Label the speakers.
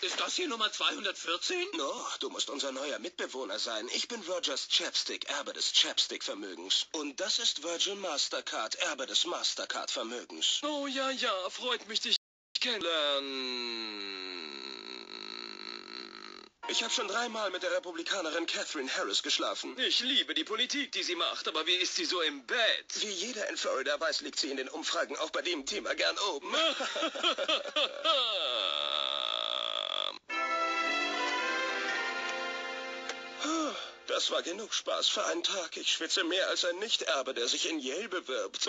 Speaker 1: Ist das hier Nummer 214?
Speaker 2: No, du musst unser neuer Mitbewohner sein. Ich bin Rogers Chapstick, Erbe des Chapstick-Vermögens. Und das ist Virgil Mastercard, Erbe des Mastercard-Vermögens.
Speaker 3: Oh ja, freut mich, dich kennenlernen.
Speaker 2: Ich habe schon 3-mal mit der Republikanerin Catherine Harris geschlafen.
Speaker 3: Ich liebe die Politik, die sie macht, aber wie ist sie so im Bett?
Speaker 2: Wie jeder in Florida weiß, liegt sie in den Umfragen auch bei dem Thema gern oben. Das war genug Spaß für einen Tag. Ich schwitze mehr als ein Nichterbe, der sich in Yale bewirbt.